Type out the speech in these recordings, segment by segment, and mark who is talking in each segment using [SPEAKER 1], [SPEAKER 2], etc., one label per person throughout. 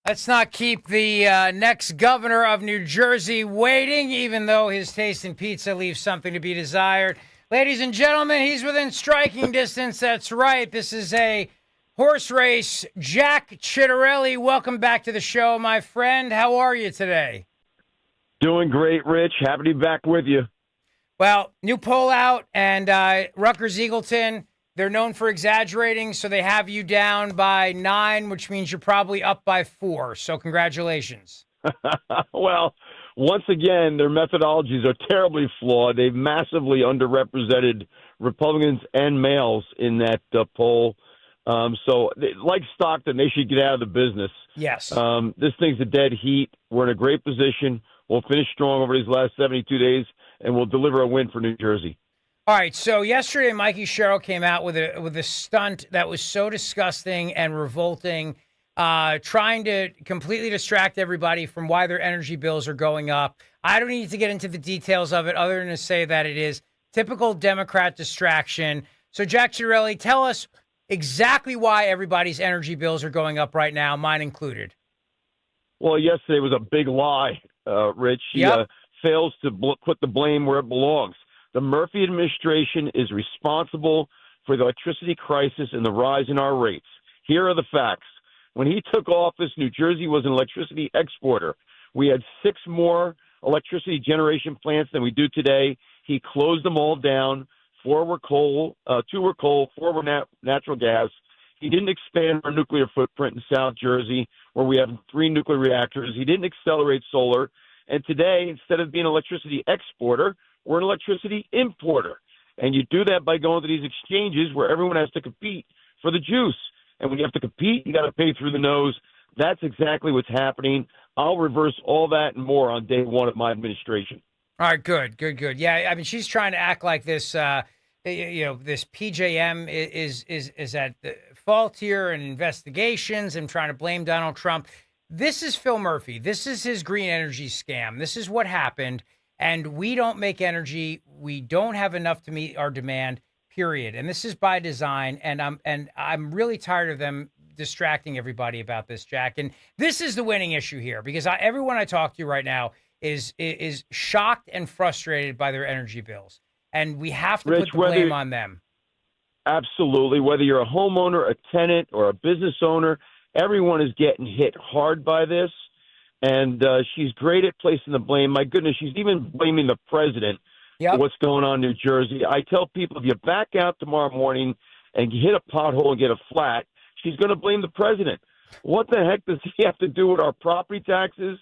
[SPEAKER 1] Let's not keep the next governor of New Jersey waiting, even though his taste in pizza leaves something to be desired. Ladies and gentlemen, he's within striking distance. That's right. This is a horse race. Jack Ciattarelli, welcome back to the show, my friend. How are you today?
[SPEAKER 2] Doing great, Rich. Happy to be back with you.
[SPEAKER 1] Well, new poll out, and Rutgers Eagleton, they're known for exaggerating, so they have you down by 9, which means you're probably up by 4. So congratulations.
[SPEAKER 2] Well, once again, their methodologies are terribly flawed. They've massively underrepresented Republicans and males in that poll. Like Stockton, they should get out of the business.
[SPEAKER 1] Yes.
[SPEAKER 2] This thing's a dead heat. We're in a great position. We'll finish strong over these last 72 days, and we'll deliver a win for New Jersey.
[SPEAKER 1] All right, so yesterday Mikie Sherrill came out with a stunt that was so disgusting and revolting, trying to completely distract everybody from why their energy bills are going up. I don't need to get into the details of it other than to say that it is typical Democrat distraction. So, Jack Ciattarelli, tell us exactly why everybody's energy bills are going up right now, mine included.
[SPEAKER 2] Well, yesterday was a big lie, Rich. She fails to put the blame where it belongs. The Murphy administration is responsible for the electricity crisis and the rise in our rates. Here are the facts. When he took office, New Jersey was an electricity exporter. We had 6 more electricity generation plants than we do today. He closed them all down. 4 were coal, 2 were coal, 4 were natural gas. He didn't expand our nuclear footprint in South Jersey, where we have 3 nuclear reactors. He didn't accelerate solar. And today, instead of being an electricity exporter, we're an electricity importer. And you do that by going to these exchanges where everyone has to compete for the juice. And when you have to compete, you got to pay through the nose. That's exactly what's happening. I'll reverse all that and more on day 1 of my administration.
[SPEAKER 1] All right, good. Yeah, I mean, she's trying to act like this, this PJM is at the fault here in investigations and trying to blame Donald Trump. This is Phil Murphy. This is his green energy scam. This is what happened. And we don't make energy. We don't have enough to meet our demand, period. And this is by design. And I'm really tired of them distracting everybody about this, Jack. And this is the winning issue here, because everyone I talk to right now is shocked and frustrated by their energy bills. And we have to put the blame on them.
[SPEAKER 2] Absolutely. Whether you're a homeowner, a tenant, or a business owner, everyone is getting hit hard by this. And she's great at placing the blame. My goodness, she's even blaming the president for what's going on in New Jersey. I tell people, if you back out tomorrow morning and hit a pothole and get a flat, she's going to blame the president. What the heck does he have to do with our property taxes?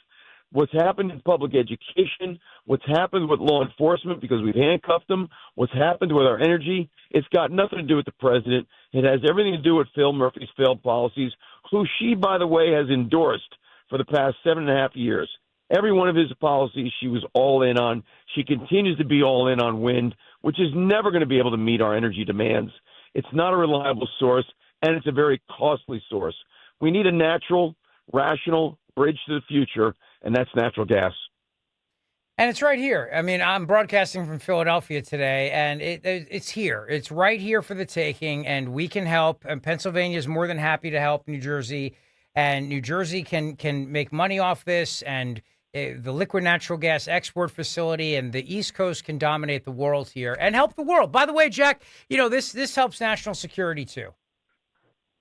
[SPEAKER 2] What's happened in public education? What's happened with law enforcement because we've handcuffed them? What's happened with our energy? It's got nothing to do with the president. It has everything to do with Phil Murphy's failed policies, who she, by the way, has endorsed for the past 7.5 years. Every one of his policies she was all in on. She continues to be all in on wind, which is never going to be able to meet our energy demands. It's not a reliable source, and it's a very costly source. We need a natural, rational bridge to the future, and that's natural gas.
[SPEAKER 1] And it's right here. I mean, I'm broadcasting from Philadelphia today, and it's here. It's right here for the taking, and we can help. And Pennsylvania is more than happy to help New Jersey. And New Jersey can make money off this, and the liquid natural gas export facility and the East Coast can dominate the world here and help the world. By the way, Jack, this helps national security too.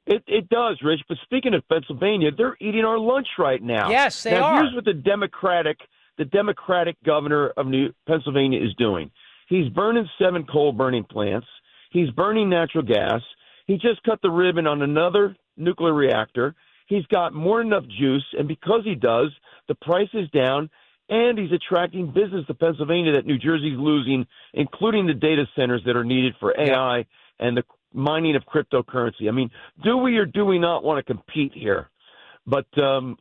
[SPEAKER 2] It does, Rich. But speaking of Pennsylvania, they're eating our lunch right now.
[SPEAKER 1] Yes, they are.
[SPEAKER 2] Here's what the Democratic governor of Pennsylvania is doing. He's burning 7 coal burning plants. He's burning natural gas. He just cut the ribbon on another nuclear reactor. He's got more than enough juice, and because he does, the price is down, and he's attracting business to Pennsylvania that New Jersey's losing, including the data centers that are needed for AI and the mining of cryptocurrency. I mean, do we or do we not want to compete here? But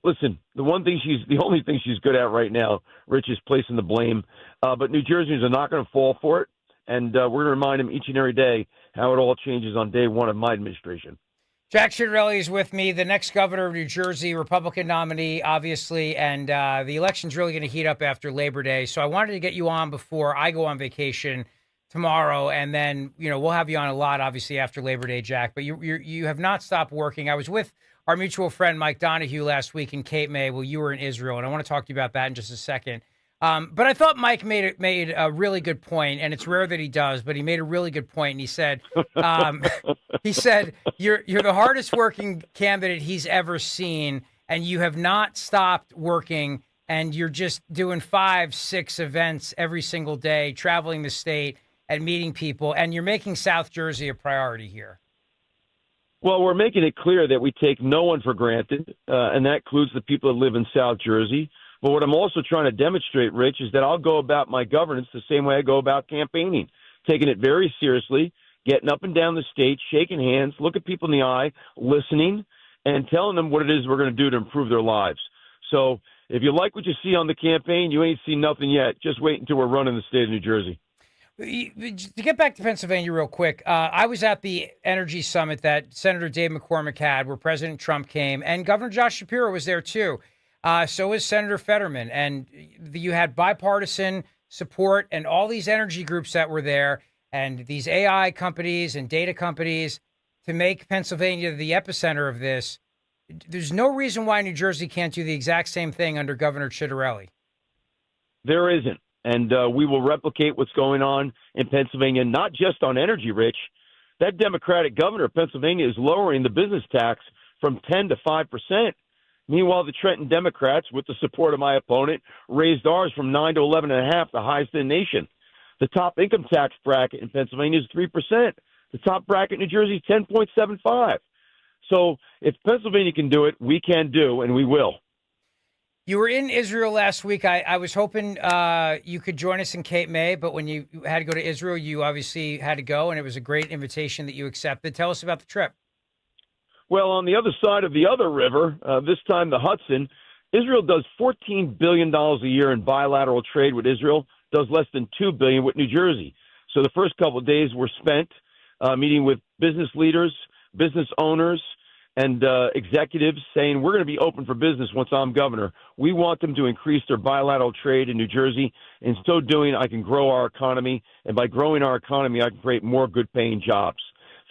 [SPEAKER 2] listen, the only thing she's good at right now, Rich, is placing the blame. But New Jerseyans are not going to fall for it, and we're going to remind them each and every day how it all changes on day 1 of my administration.
[SPEAKER 1] Jack Ciattarelli is with me, the next governor of New Jersey, Republican nominee, obviously, and the election's really going to heat up after Labor Day. So I wanted to get you on before I go on vacation tomorrow, and then we'll have you on a lot, obviously, after Labor Day, Jack. But you have not stopped working. I was with our mutual friend Mike Donahue last week in Cape May. Well, you were in Israel, and I want to talk to you about that in just a second. But I thought Mike made a really good point, and it's rare that he does, but he made a really good point. And he said you're the hardest working candidate he's ever seen, and you have not stopped working, and you're just doing 5-6 events every single day, traveling the state and meeting people, and you're making South Jersey a priority here.
[SPEAKER 2] Well, we're making it clear that we take no one for granted, and that includes the people that live in South Jersey. But what I'm also trying to demonstrate, Rich, is that I'll go about my governance the same way I go about campaigning, taking it very seriously, getting up and down the state, shaking hands, look at people in the eye, listening, and telling them what it is we're going to do to improve their lives. So if you like what you see on the campaign, you ain't seen nothing yet. Just wait until we're running the state of New Jersey.
[SPEAKER 1] To get back to Pennsylvania real quick, I was at the energy summit that Senator Dave McCormick had where President Trump came, and Governor Josh Shapiro was there too. So was Senator Fetterman. And you had bipartisan support and all these energy groups that were there and these AI companies and data companies to make Pennsylvania the epicenter of this. There's no reason why New Jersey can't do the exact same thing under Governor Ciattarelli.
[SPEAKER 2] There isn't. And we will replicate what's going on in Pennsylvania, not just on energy, Rich. That Democratic governor of Pennsylvania is lowering the business tax from 10 to 5%. Meanwhile, the Trenton Democrats, with the support of my opponent, raised ours from 9 to 11.5%, the highest in the nation. The top income tax bracket in Pennsylvania is 3%. The top bracket in New Jersey is 10.75%. So if Pennsylvania can do it, we can do, and we will.
[SPEAKER 1] You were in Israel last week. I was hoping you could join us in Cape May, but when you had to go to Israel, you obviously had to go, and it was a great invitation that you accepted. Tell us about the trip.
[SPEAKER 2] Well, on the other side of the other river, this time the Hudson, Israel does $14 billion a year in bilateral trade with Israel, does less than $2 billion with New Jersey. So the first couple of days were spent meeting with business leaders, business owners, and executives saying we're going to be open for business once I'm governor. We want them to increase their bilateral trade in New Jersey. In so doing, I can grow our economy, and by growing our economy, I can create more good-paying jobs.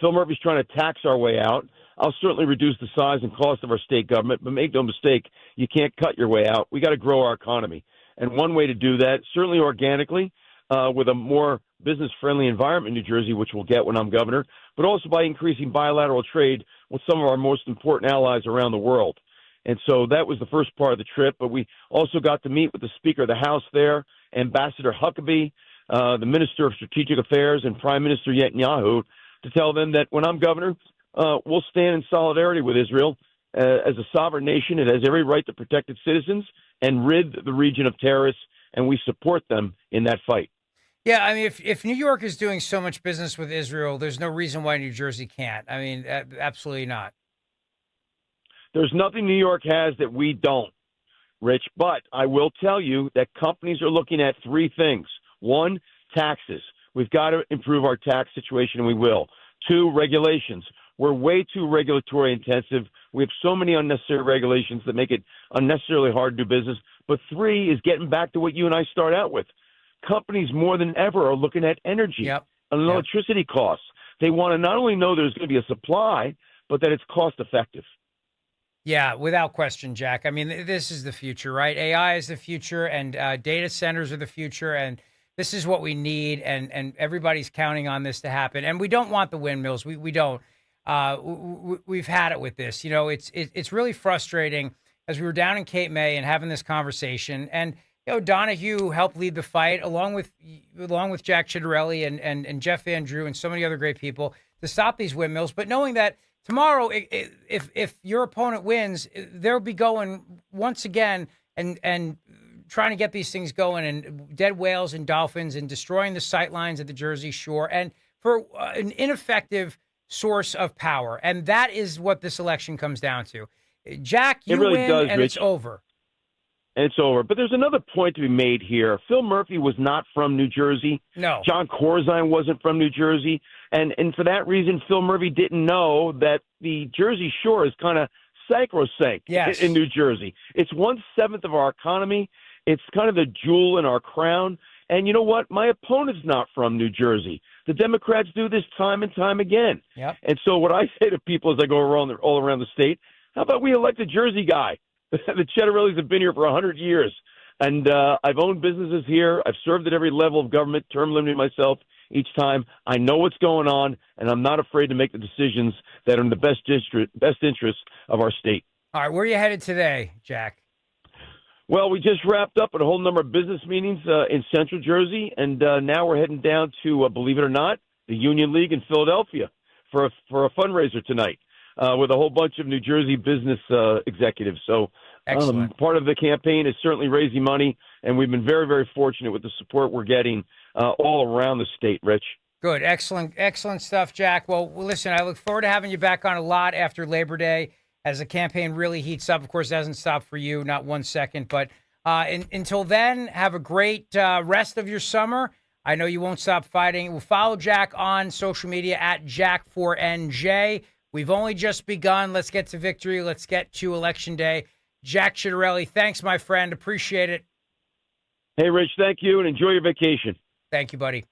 [SPEAKER 2] Phil Murphy's trying to tax our way out. I'll certainly reduce the size and cost of our state government, but make no mistake, you can't cut your way out. We got to grow our economy. And one way to do that, certainly organically, with a more business-friendly environment in New Jersey, which we'll get when I'm governor, but also by increasing bilateral trade with some of our most important allies around the world. And so that was the first part of the trip, but we also got to meet with the Speaker of the House there, Ambassador Huckabee, the Minister of Strategic Affairs, and Prime Minister Netanyahu, to tell them that when I'm governor, we'll stand in solidarity with Israel as a sovereign nation. It has every right to protect its citizens and rid the region of terrorists, and we support them in that fight.
[SPEAKER 1] Yeah, I mean, if New York is doing so much business with Israel, there's no reason why New Jersey can't. I mean, absolutely not.
[SPEAKER 2] There's nothing New York has that we don't, Rich. But I will tell you that companies are looking at three things. One, taxes. We've got to improve our tax situation, and we will. Two, regulations. We're way too regulatory intensive. We have so many unnecessary regulations that make it unnecessarily hard to do business. But three is getting back to what you and I start out with. Companies more than ever are looking at energy and electricity costs. They want to not only know there's going to be a supply, but that it's cost effective.
[SPEAKER 1] Yeah, without question, Jack. I mean, this is the future, right? AI is the future, and data centers are the future, and this is what we need, and everybody's counting on this to happen. And we don't want the windmills. We don't. We've had it with this. You know, it's really frustrating as we were down in Cape May and having this conversation. And you know, Donahue helped lead the fight along with Jack Ciattarelli and Jeff Van Drew and so many other great people to stop these windmills. But knowing that tomorrow, if your opponent wins, they'll be going once again and trying to get these things going, and dead whales and dolphins, and destroying the sight lines at the Jersey Shore, and for an ineffective source of power. And that is what this election comes down to. Jack, you
[SPEAKER 2] really
[SPEAKER 1] win,
[SPEAKER 2] does,
[SPEAKER 1] and
[SPEAKER 2] Rich.
[SPEAKER 1] it's over.
[SPEAKER 2] And it's over. But there's another point to be made here. Phil Murphy was not from New Jersey.
[SPEAKER 1] No.
[SPEAKER 2] John Corzine wasn't from New Jersey. And for that reason, Phil Murphy didn't know that the Jersey Shore is kind of sacrosanct in New Jersey. It's 1/7 of our economy. It's kind of the jewel in our crown. And you know what? My opponent's not from New Jersey. The Democrats do this time and time again.
[SPEAKER 1] Yep.
[SPEAKER 2] And so what I say to people as I go all around the state, How about we elect a Jersey guy? The Ciattarellis have been here for 100 years. And I've owned businesses here. I've served at every level of government, term limiting myself each time. I know what's going on, and I'm not afraid to make the decisions that are in the best interest of our state.
[SPEAKER 1] All right, where are you headed today, Jack?
[SPEAKER 2] Well, we just wrapped up at a whole number of business meetings in Central Jersey, and now we're heading down to, believe it or not, the Union League in Philadelphia for a fundraiser tonight with a whole bunch of New Jersey business executives. So part of the campaign is certainly raising money, and we've been very, very fortunate with the support we're getting all around the state, Rich.
[SPEAKER 1] Good. Excellent stuff, Jack. Well, listen, I look forward to having you back on a lot after Labor Day as the campaign really heats up. Of course, it hasn't stopped for you, not 1 second. But until then, have a great rest of your summer. I know you won't stop fighting. We'll follow Jack on social media at Jack4NJ. We've only just begun. Let's get to victory. Let's get to Election Day. Jack Ciattarelli, thanks, my friend. Appreciate it.
[SPEAKER 2] Hey, Rich, thank you, and enjoy your vacation.
[SPEAKER 1] Thank you, buddy.